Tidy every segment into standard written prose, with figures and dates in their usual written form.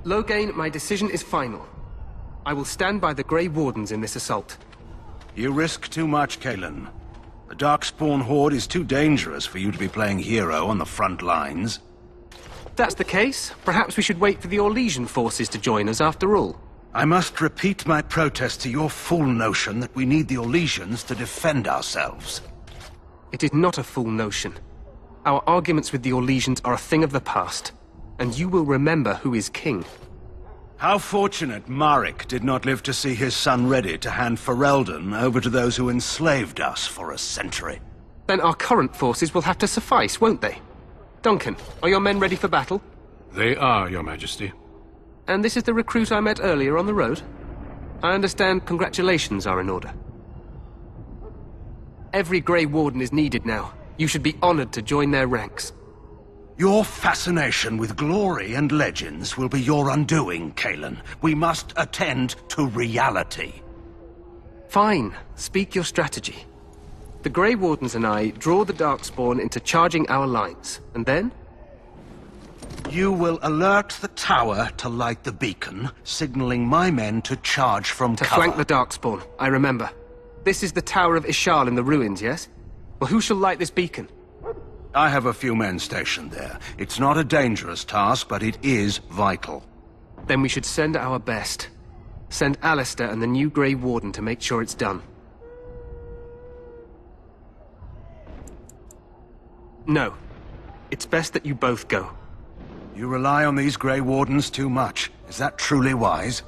Loghain, my decision is final. I will stand by the Grey Wardens in this assault. You risk too much, Cailan. The Darkspawn Horde is too dangerous for you to be playing hero on the front lines. If that's the case, perhaps we should wait for the Orlesian forces to join us after all. I must repeat my protest to your fool notion that we need the Orlesians to defend ourselves. It is not a fool notion. Our arguments with the Orlesians are a thing of the past, and you will remember who is king. How fortunate Marek did not live to see his son ready to hand Ferelden over to those who enslaved us for a century. Then our current forces will have to suffice, won't they? Duncan, are your men ready for battle? They are, Your Majesty. And this is the recruit I met earlier on the road? I understand congratulations are in order. Every Grey Warden is needed now. You should be honored to join their ranks. Your fascination with glory and legends will be your undoing, Cailan. We must attend to reality. Fine. Speak your strategy. The Grey Wardens and I draw the Darkspawn into charging our lines, and then? You will alert the tower to light the beacon, signaling my men to charge from cover. To flank the Darkspawn, I remember. This is the Tower of Ishal in the ruins, yes? Well, who shall light this beacon? I have a few men stationed there. It's not a dangerous task, but it is vital. Then we should send our best. Send Alistair and the new Grey Warden to make sure it's done. No. It's best that you both go. You rely on these Grey Wardens too much. Is that truly wise?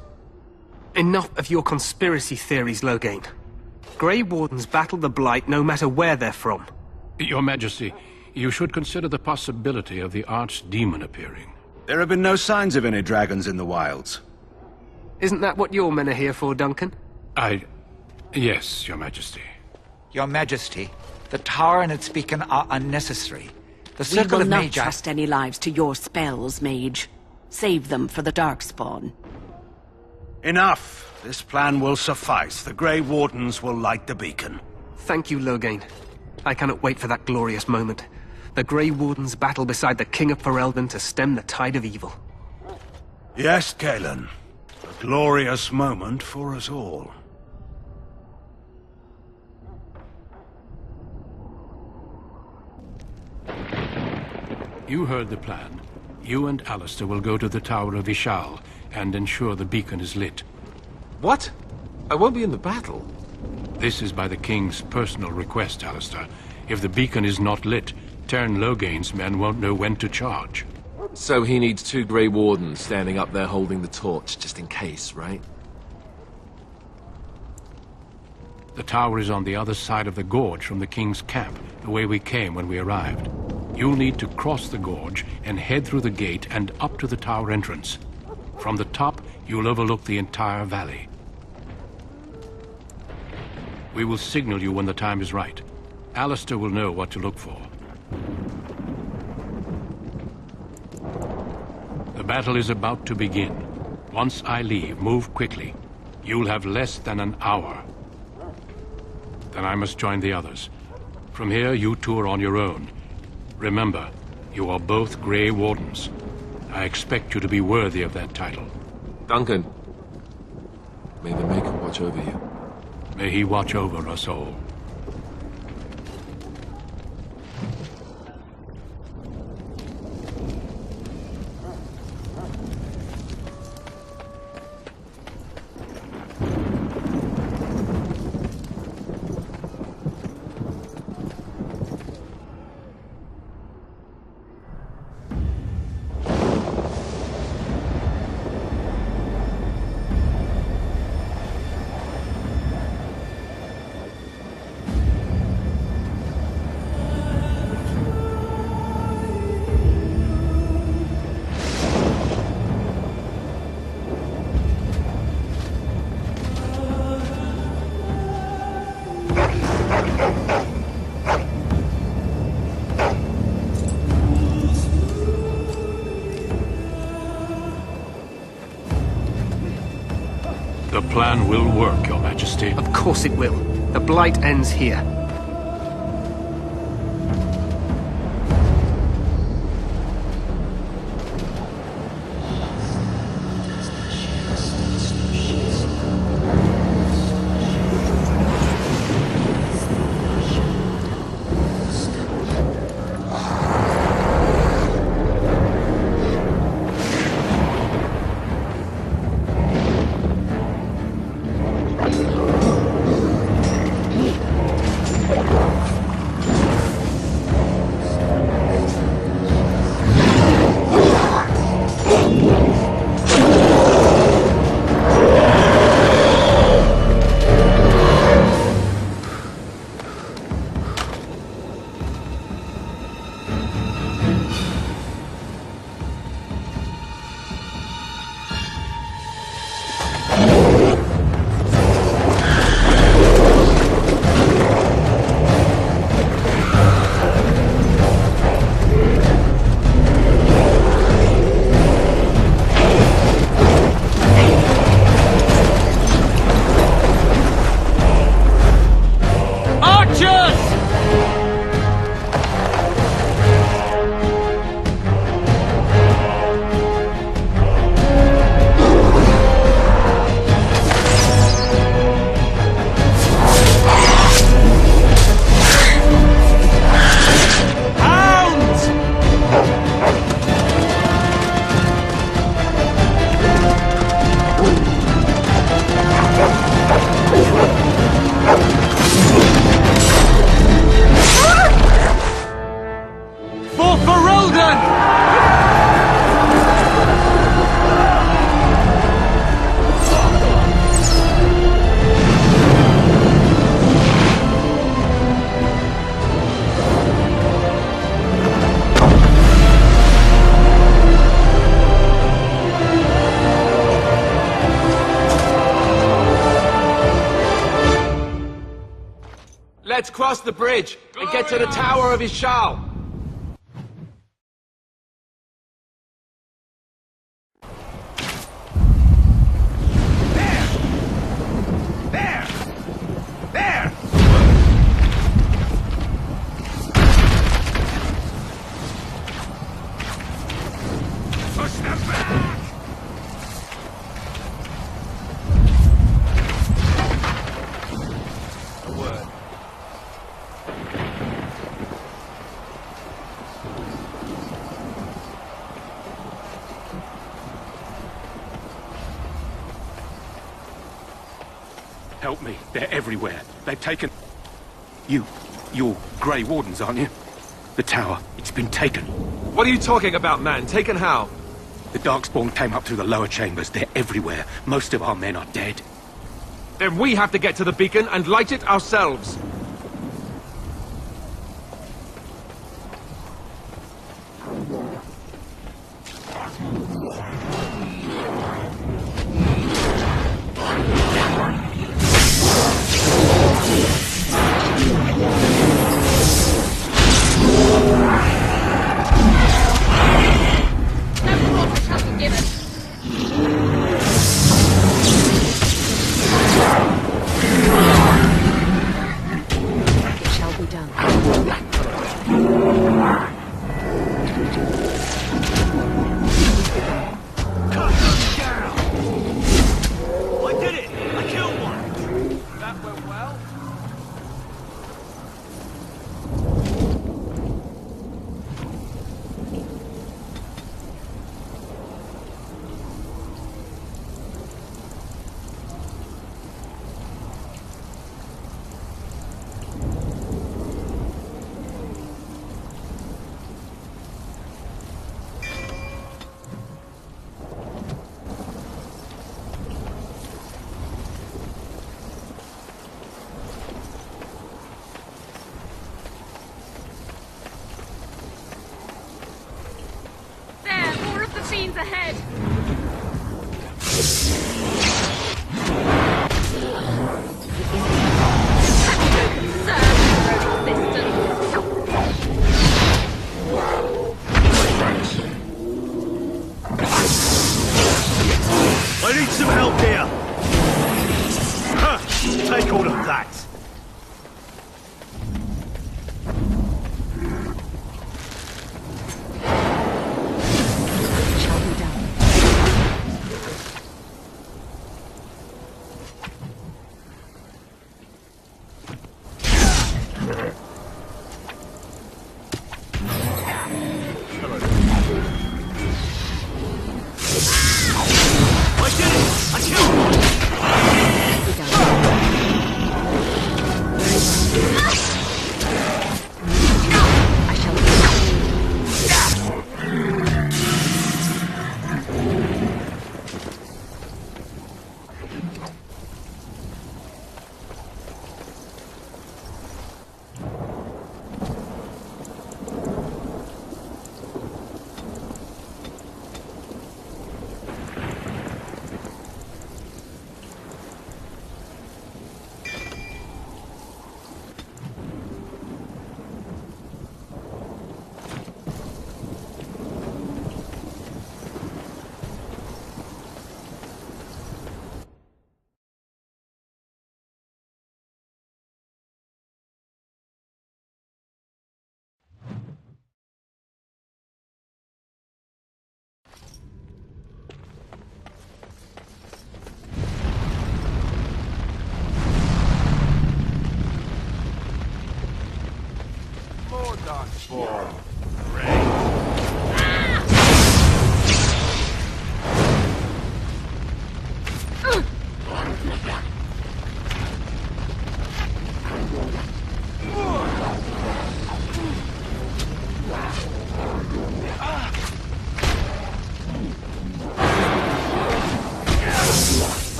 Enough of your conspiracy theories, Loghain. Grey Wardens battle the Blight no matter where they're from. Your Majesty, you should consider the possibility of the Archdemon appearing. There have been no signs of any dragons in the wilds. Isn't that what your men are here for, Duncan? Yes, Your Majesty. Your Majesty, the tower and its beacon are unnecessary. The We circle will of not Mage... trust any lives to your spells, Mage. Save them for the Darkspawn. Enough! This plan will suffice. The Grey Wardens will light the beacon. Thank you, Loghain. I cannot wait for that glorious moment. The Grey Wardens battle beside the King of Ferelden to stem the tide of evil. Yes, Cailan. A glorious moment for us all. You heard the plan. You and Alistair will go to the Tower of Ishal and ensure the beacon is lit. What? I won't be in the battle. This is by the King's personal request, Alistair. If the beacon is not lit, Tern Loghain's men won't know when to charge. So he needs 2 Grey Wardens standing up there holding the torch, just in case, right? The tower is on the other side of the gorge from the King's camp, the way we came when we arrived. You'll need to cross the gorge and head through the gate and up to the tower entrance. From the top, you'll overlook the entire valley. We will signal you when the time is right. Alistair will know what to look for. The battle is about to begin. Once I leave, move quickly. You'll have less than an hour. Then I must join the others. From here, you two are on your own. Remember, you are both Grey Wardens. I expect you to be worthy of that title. Duncan, may the Maker watch over you. May he watch over us all. plan will work, Your Majesty. Of course it will. The Blight ends here. Let's cross the bridge and get to the Tower of Ishal. Help me. They're everywhere. They've taken... You're Grey Wardens, aren't you? The tower, it's been taken. What are you talking about, man? Taken how? The Darkspawn came up through the lower chambers. They're everywhere. Most of our men are dead. Then we have to get to the beacon and light it ourselves. Scenes ahead. I need some help here.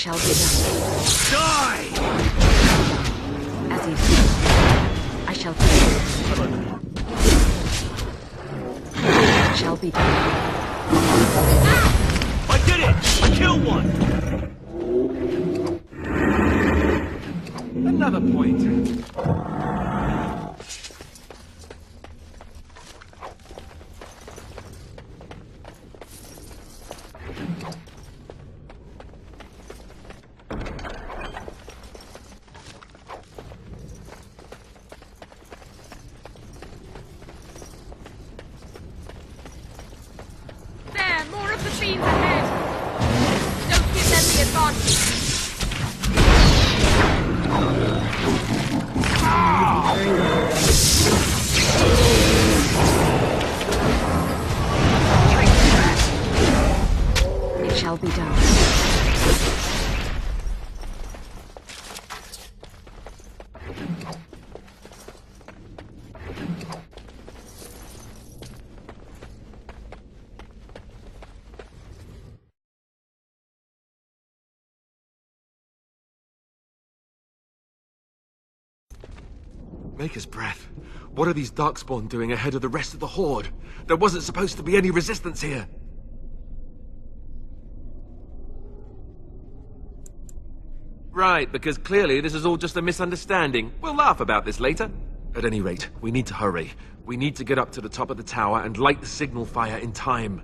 shall be done. Die! As you say, I shall do it. It shall be done. I did it! I killed one! Another point. There, more of the fiends ahead. Don't give them the advantage. It shall be done. Maker's breath. What are these Darkspawn doing ahead of the rest of the Horde? There wasn't supposed to be any resistance here. Right, because clearly this is all just a misunderstanding. We'll laugh about this later. At any rate, we need to hurry. We need to get up to the top of the tower and light the signal fire in time.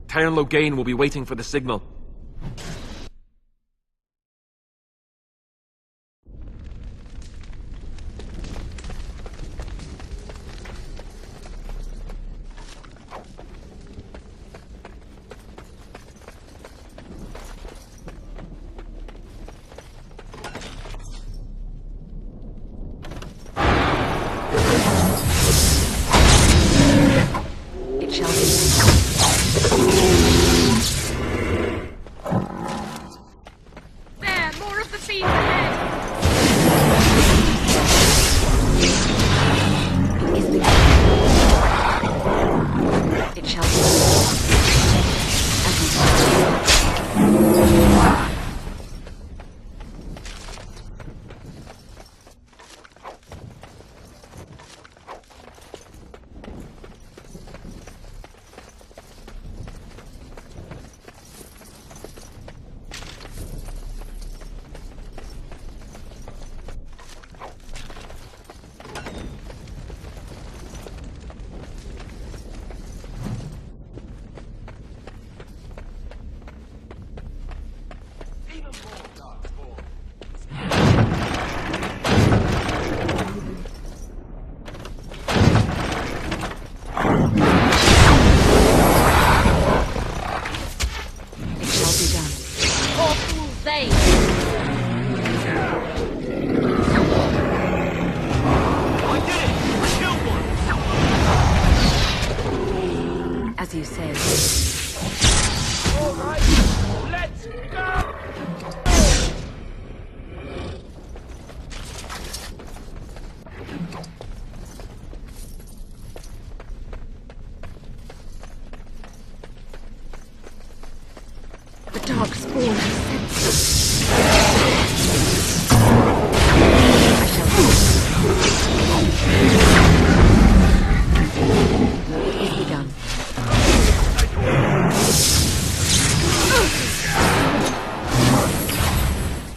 Taron Logain will be waiting for the signal. It shall be done. There, more of the fiends ahead. It is begun. It shall be done. As you say. It shall be done. Poor fools they. I did it! I killed one! As you say. All right, let's go! The Darkspawn has sensed us. I shall do it. It is begun.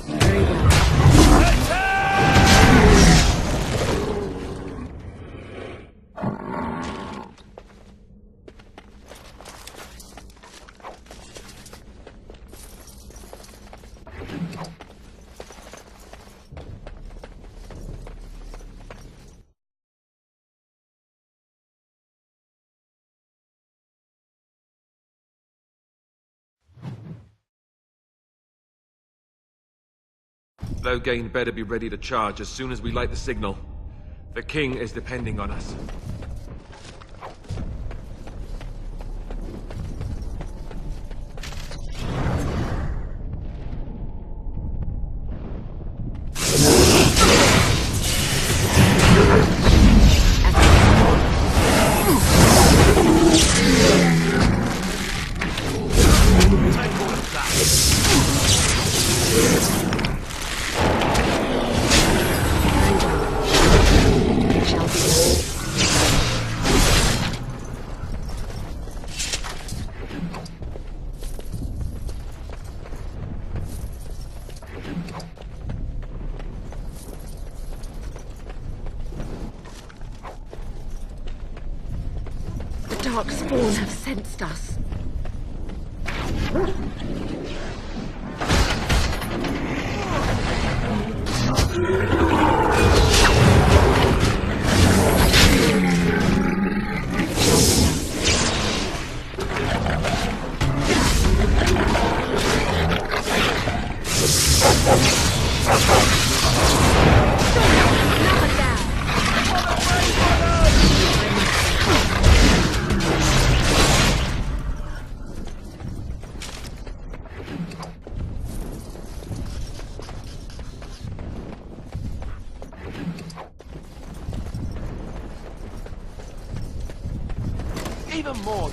Very well. Logain better be ready to charge as soon as we light the signal. The king is depending on us. Take all of that! It shall be done. The Darkspawn have sensed us. Even more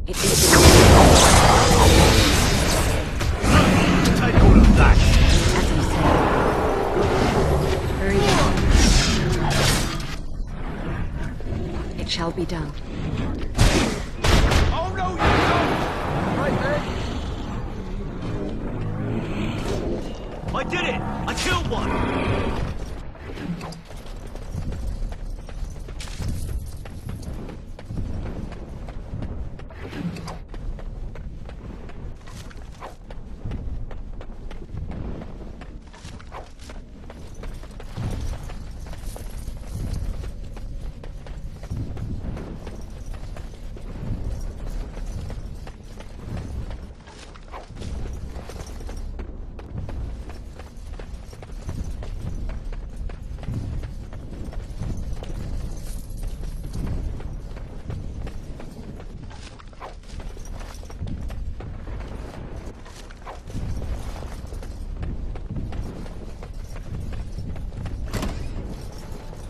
It is Take all of that. as you say. Hurry down. It shall be done. Oh no, you don't! right there. I did it! I killed one!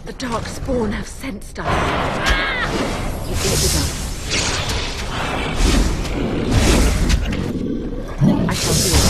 The Darkspawn have sensed us. It is done. I shall do it.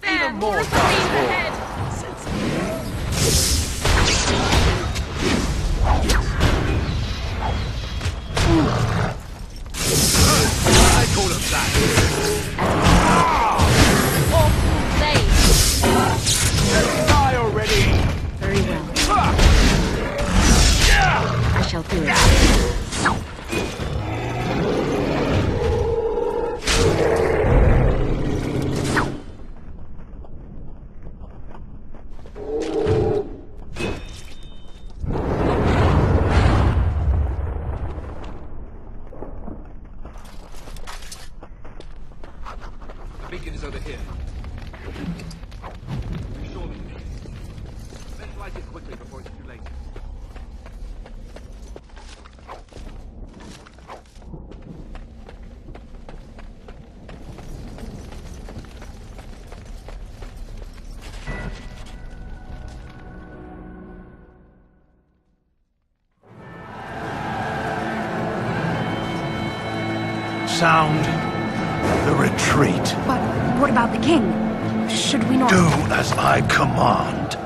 There, more of the fiends ahead. Take all of that. Awful blade. Die already! Very well. I shall do it. The beacon is over here. Surely. Let's light it quickly before it's too late. Sound the retreat. But what about the king? Should we not... Do as I command.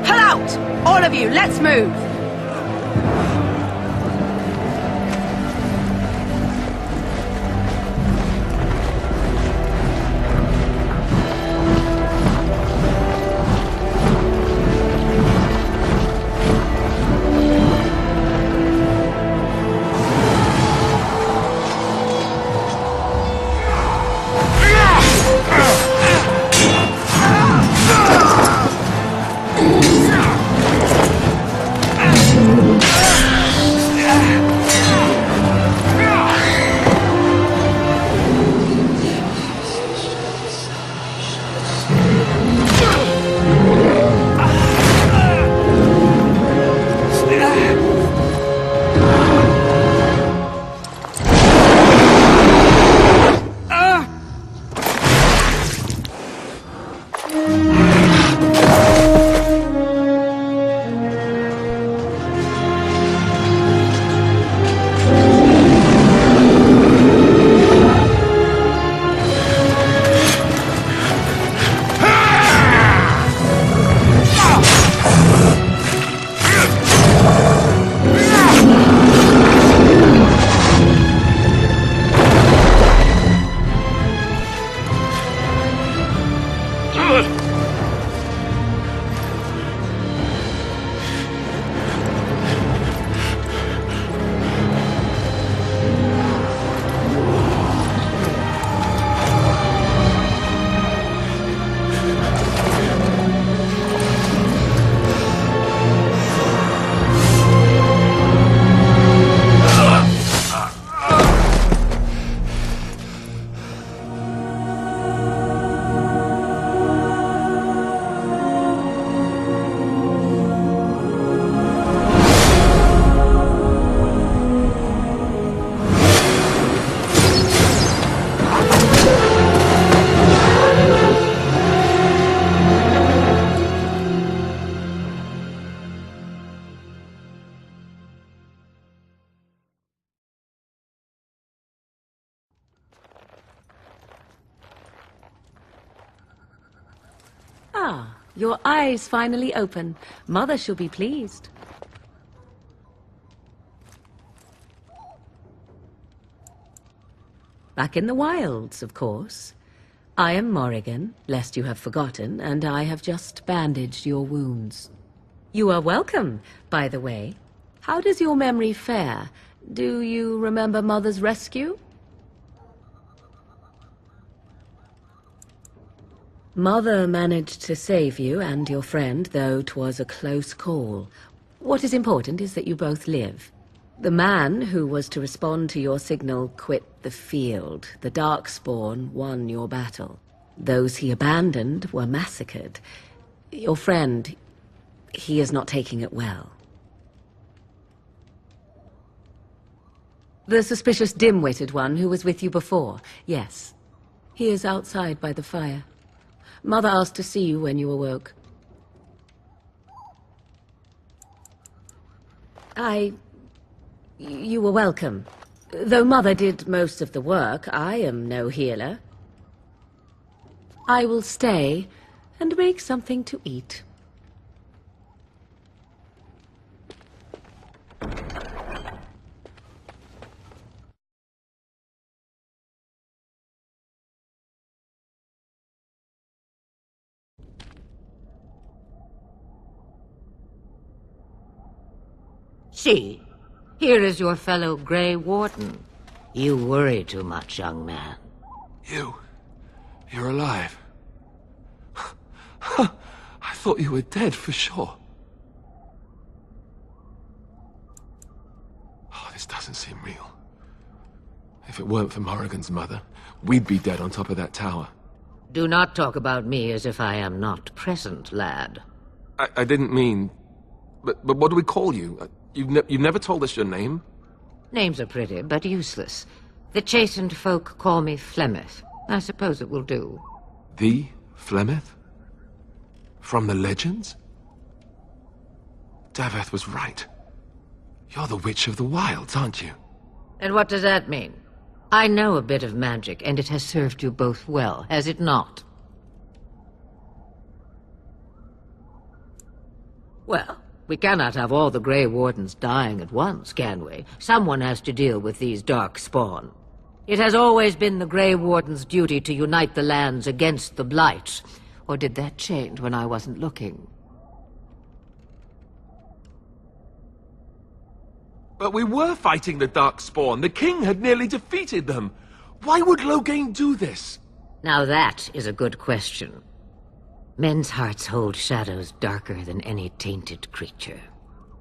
Pull out! All of you, let's move! Your eyes finally open. Mother shall be pleased. Back in the wilds, of course. I am Morrigan, lest you have forgotten, and I have just bandaged your wounds. You are welcome, by the way. How does your memory fare? Do you remember Mother's rescue? Mother managed to save you and your friend, though 'twas a close call. What is important is that you both live. The man who was to respond to your signal quit the field. The Darkspawn won your battle. Those he abandoned were massacred. Your friend, he is not taking it well. The suspicious dim-witted one who was with you before, yes. He is outside by the fire. Mother asked to see you when you awoke. You were welcome. Though Mother did most of the work, I am no healer. I will stay and make something to eat. See, here is your fellow Grey Warden. You worry too much, young man. You're alive. I thought you were dead for sure. Oh, this doesn't seem real. If it weren't for Morrigan's mother, we'd be dead on top of that tower. Do not talk about me as if I am not present, lad. I didn't mean... But what do we call you? You've never told us your name? Names are pretty, but useless. The chastened folk call me Flemeth. I suppose it will do. The Flemeth? From the legends? Daveth was right. You're the Witch of the Wilds, aren't you? And what does that mean? I know a bit of magic, and it has served you both well, has it not? Well, we cannot have all the Grey Wardens dying at once, can we? Someone has to deal with these Darkspawn. It has always been the Grey Warden's duty to unite the lands against the Blight. Or did that change when I wasn't looking? But we were fighting the Darkspawn. The king had nearly defeated them. Why would Loghain do this? Now that is a good question. Men's hearts hold shadows darker than any tainted creature.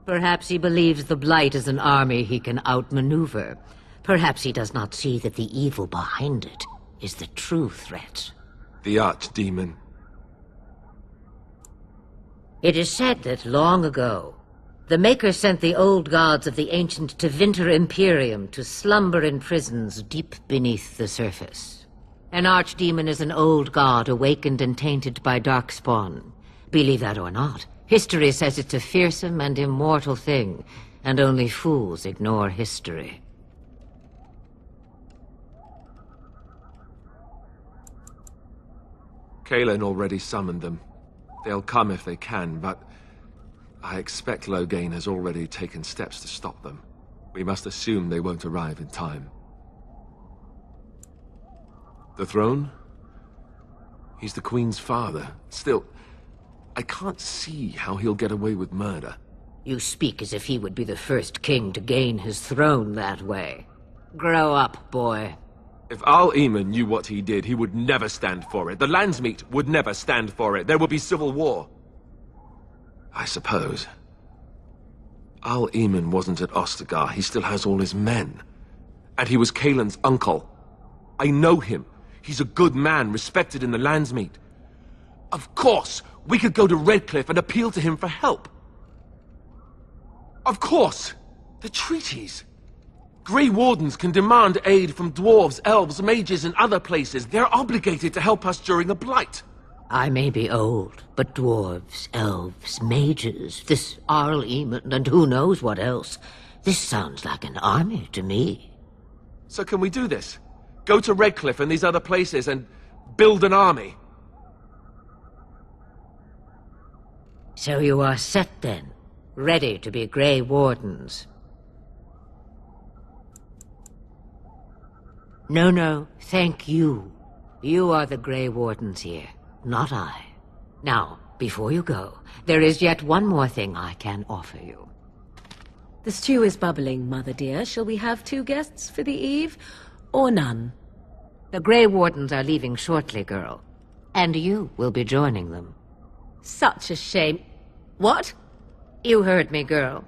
Perhaps he believes the Blight is an army he can outmaneuver. Perhaps he does not see that the evil behind it is the true threat. The Archdemon. It is said that long ago, the Maker sent the old gods of the ancient Tevinter Imperium to slumber in prisons deep beneath the surface. An archdemon is an old god awakened and tainted by Darkspawn. Believe that or not, history says it's a fearsome and immortal thing, and only fools ignore history. Kaelin already summoned them. They'll come if they can, but I expect Loghain has already taken steps to stop them. We must assume they won't arrive in time. The throne? He's the Queen's father. Still, I can't see how he'll get away with murder. You speak as if he would be the first king to gain his throne that way. Grow up, boy. If Al-Eamon knew what he did, he would never stand for it. The Landsmeet would never stand for it. There would be civil war. I suppose. Al-Eamon wasn't at Ostagar. He still has all his men. And he was Kaelin's uncle. I know him. He's a good man, respected in the Landsmeet. Of course, we could go to Redcliffe and appeal to him for help. Of course! The treaties! Grey Wardens can demand aid from dwarves, elves, mages, and other places. They're obligated to help us during a blight. I may be old, but dwarves, elves, mages, this Al-Eamon, and who knows what else. This sounds like an army to me. So can we do this? Go to Redcliffe and these other places and build an army? So you are set then, ready to be Grey Wardens. No, thank you. You are the Grey Wardens here, not I. Now, before you go, there is yet one more thing I can offer you. The stew is bubbling, Mother dear. Shall we have 2 guests for the eve, or none? The Grey Wardens are leaving shortly, girl. And you will be joining them. Such a shame. What? You heard me, girl.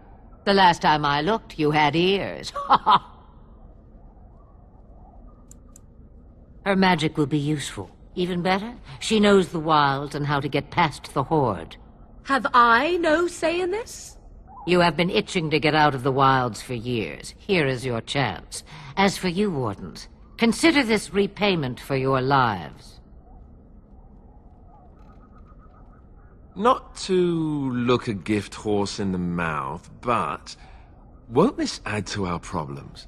The last time I looked, you had ears. Ha ha! Her magic will be useful. Even better, she knows the wilds and how to get past the Horde. Have I no say in this? You have been itching to get out of the wilds for years. Here is your chance. As for you, Wardens, consider this repayment for your lives. Not to look a gift horse in the mouth, but won't this add to our problems?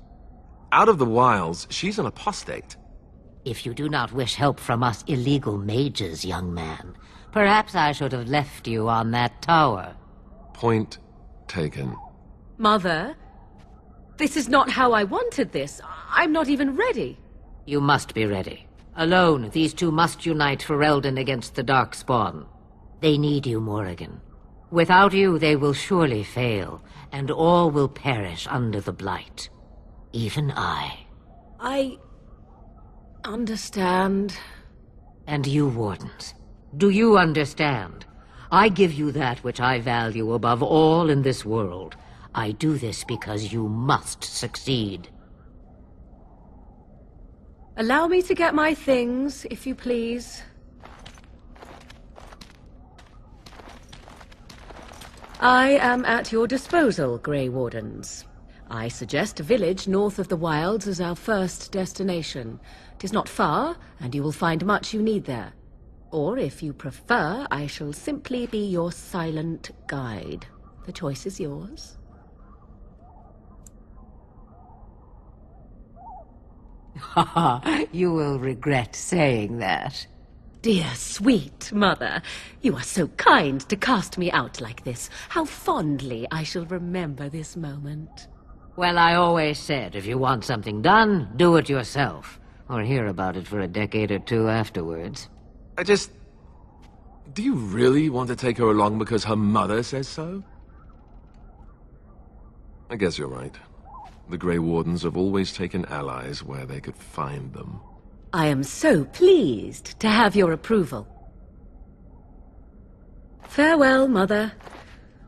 Out of the wilds, she's an apostate. If you do not wish help from us illegal mages, young man, perhaps I should have left you on that tower. Point taken. Mother, this is not how I wanted this. I'm not even ready. You must be ready. Alone, these 2 must unite Ferelden against the Darkspawn. They need you, Morrigan. Without you, they will surely fail, and all will perish under the Blight. Even I. I understand. And you, Wardens, do you understand? I give you that which I value above all in this world. I do this because you must succeed. Allow me to get my things, if you please. I am at your disposal, Grey Wardens. I suggest a village north of the wilds as our first destination. 'Tis not far, and you will find much you need there. Or, if you prefer, I shall simply be your silent guide. The choice is yours. You will regret saying that. Dear, sweet mother, you are so kind to cast me out like this. How fondly I shall remember this moment. Well, I always said, if you want something done, do it yourself. Or hear about it for a decade or 2 afterwards. Do you really want to take her along because her mother says so? I guess you're right. The Grey Wardens have always taken allies where they could find them. I am so pleased to have your approval. Farewell, Mother.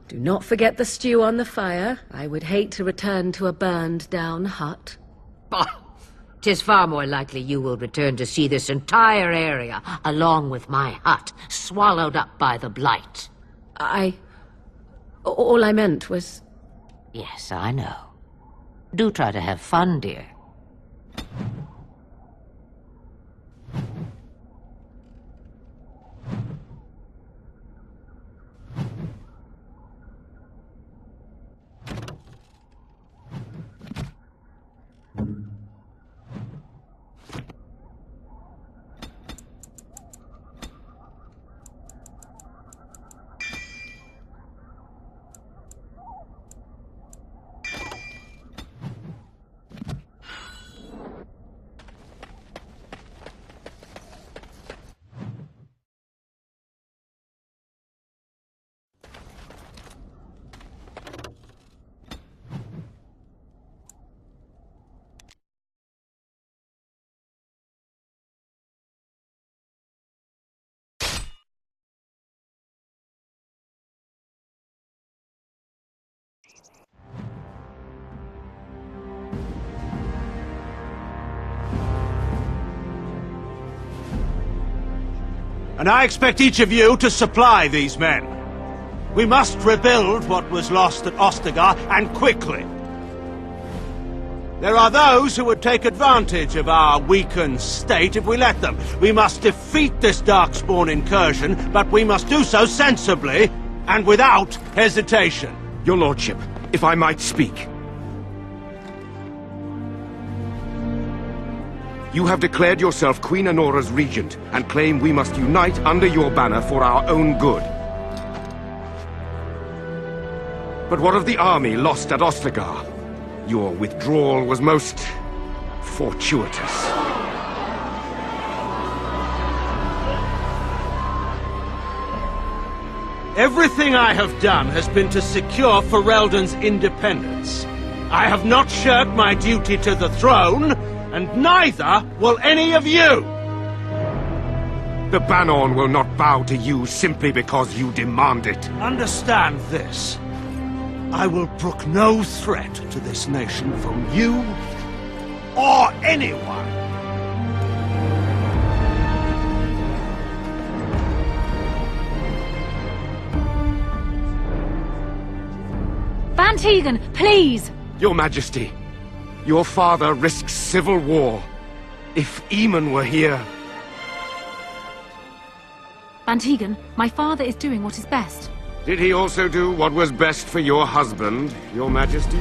Do not forget the stew on the fire. I would hate to return to a burned-down hut. Bah! 'Tis far more likely you will return to see this entire area, along with my hut, swallowed up by the Blight. All I meant was... Yes, I know. Do try to have fun, dear. And I expect each of you to supply these men. We must rebuild what was lost at Ostagar, and quickly. There are those who would take advantage of our weakened state if we let them. We must defeat this Darkspawn incursion, but we must do so sensibly and without hesitation. Your Lordship, if I might speak. You have declared yourself Queen Anora's regent, and claim we must unite under your banner for our own good. But what of the army lost at Ostagar? Your withdrawal was most fortuitous. Everything I have done has been to secure Ferelden's independence. I have not shirked my duty to the throne, and neither will any of you! The Banorn will not bow to you simply because you demand it. Understand this. I will brook no threat to this nation from you or anyone. Van Tegan, please! Your Majesty, your father risks civil war. If Eamon were here... Van Tegan, my father is doing what is best. Did he also do what was best for your husband, Your Majesty?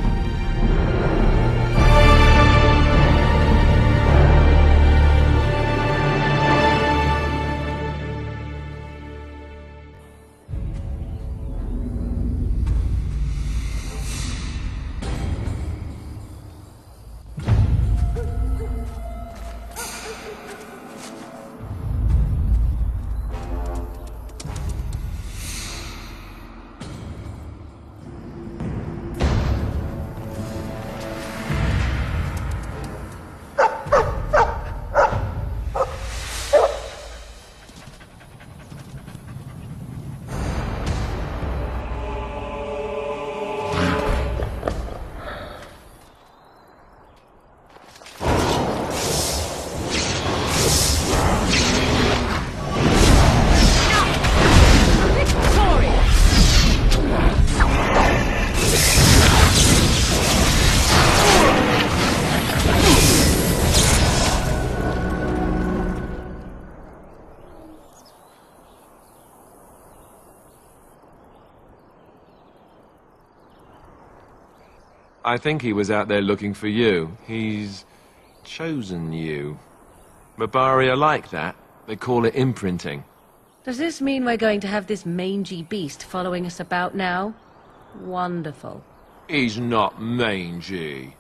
I think he was out there looking for you. He's chosen you. Mabari are like that. They call it imprinting. Does this mean we're going to have this mangy beast following us about now? Wonderful. He's not mangy.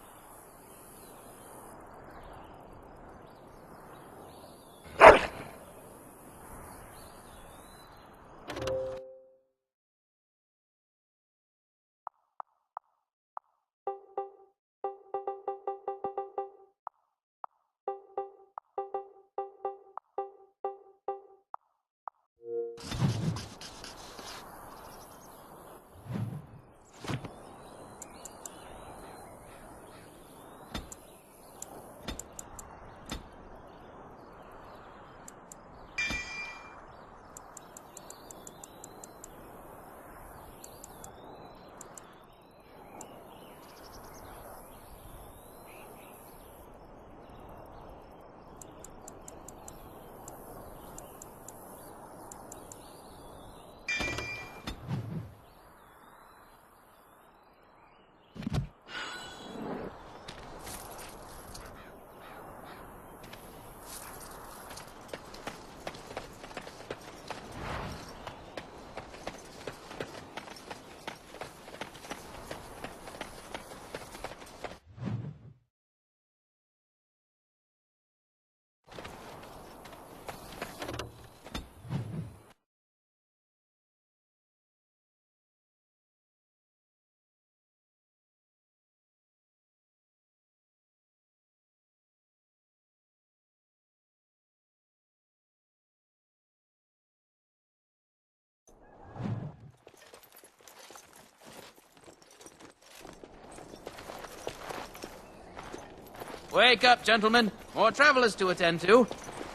Wake up, gentlemen. More travelers to attend to.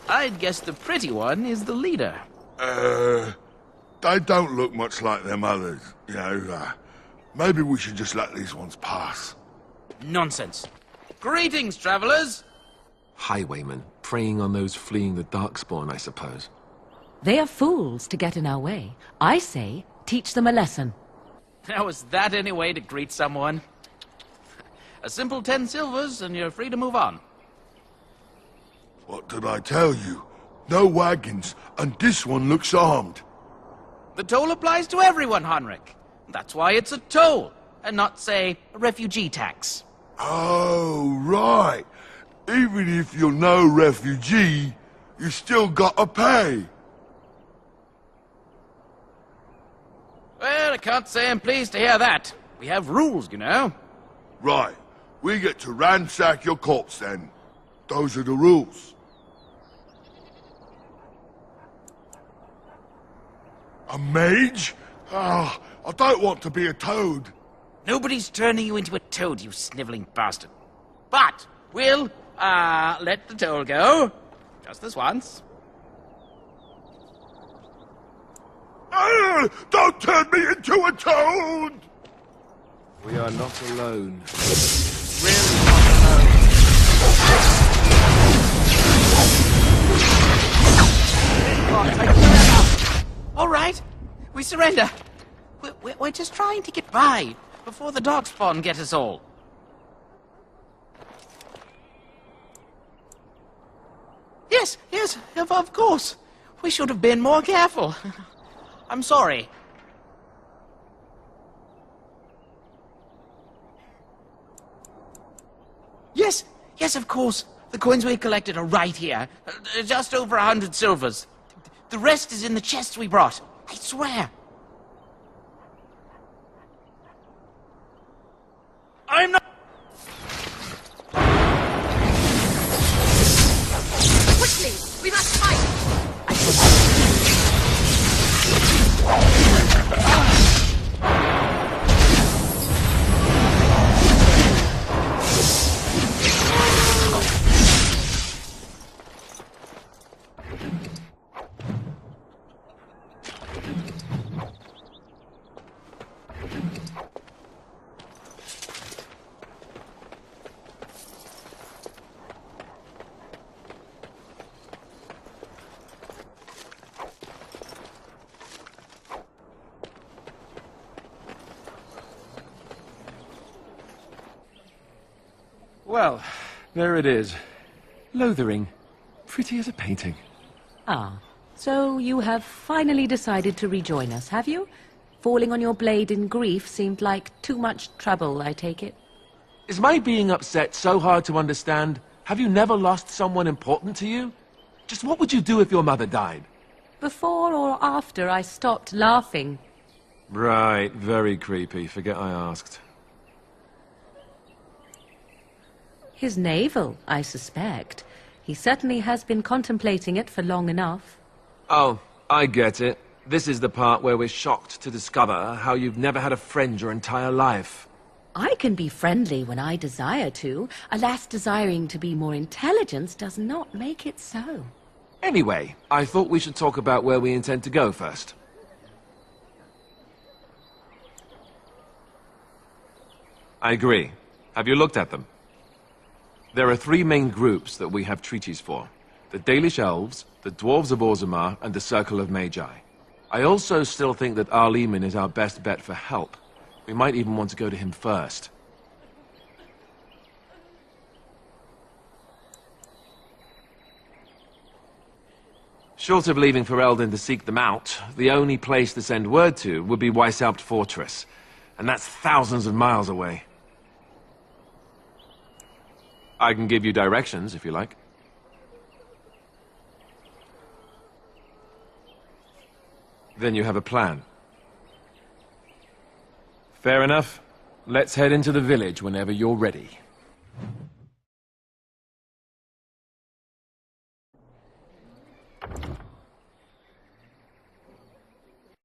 I'd guess the pretty one is the leader. They don't look much like them others, you know. Maybe we should just let these ones pass. Nonsense. Greetings, travelers. Highwaymen, preying on those fleeing the Darkspawn, I suppose. They are fools to get in our way. I say, teach them a lesson. Now, is that any way to greet someone? A simple 10 silvers, and you're free to move on. What did I tell you? No wagons, and this one looks armed. The toll applies to everyone, Heinrich. That's why it's a toll. and not, say, a refugee tax. Oh, right. Even if you're no refugee, you still gotta pay. Well, I can't say I'm pleased to hear that. We have rules, you know. Right. We get to ransack your corpse then. Those are the rules. A mage? Ah, I don't want to be a toad. Nobody's turning you into a toad, you sniveling bastard. But we'll, let the toll go. Just this once. Don't turn me into a toad! We are not alone. Really not alone. All right, we surrender. We're just trying to get by before the darkspawn get us all. Yes, of course. We should have been more careful. I'm sorry. Yes, of course. The coins we collected are right here. Just over 100 silvers. The rest is in the chests we brought. I swear. I'm not... Quickly! We must fight! Well, there it is. Lothering. Pretty as a painting. Ah, so you have finally decided to rejoin us, have you? Falling on your blade in grief seemed like too much trouble, I take it. Is my being upset so hard to understand? Have you never lost someone important to you? Just what would you do if your mother died? Before or after I stopped laughing. Right, very creepy. Forget I asked. His navel, I suspect. He certainly has been contemplating it for long enough. Oh, I get it. This is the part where we're shocked to discover how you've never had a friend your entire life. I can be friendly when I desire to. Alas, desiring to be more intelligent does not make it so. Anyway, I thought we should talk about where we intend to go first. I agree. Have you looked at them? There are three main groups that we have treaties for. The Dalish Elves, the Dwarves of Orzammar, and the Circle of Magi. I also still think that Arleman is our best bet for help. We might even want to go to him first. Short of leaving for Eldin to seek them out, the only place to send word to would be Weishaupt Fortress. And that's thousands of miles away. I can give you directions, if you like. Then you have a plan. Fair enough. Let's head into the village whenever you're ready.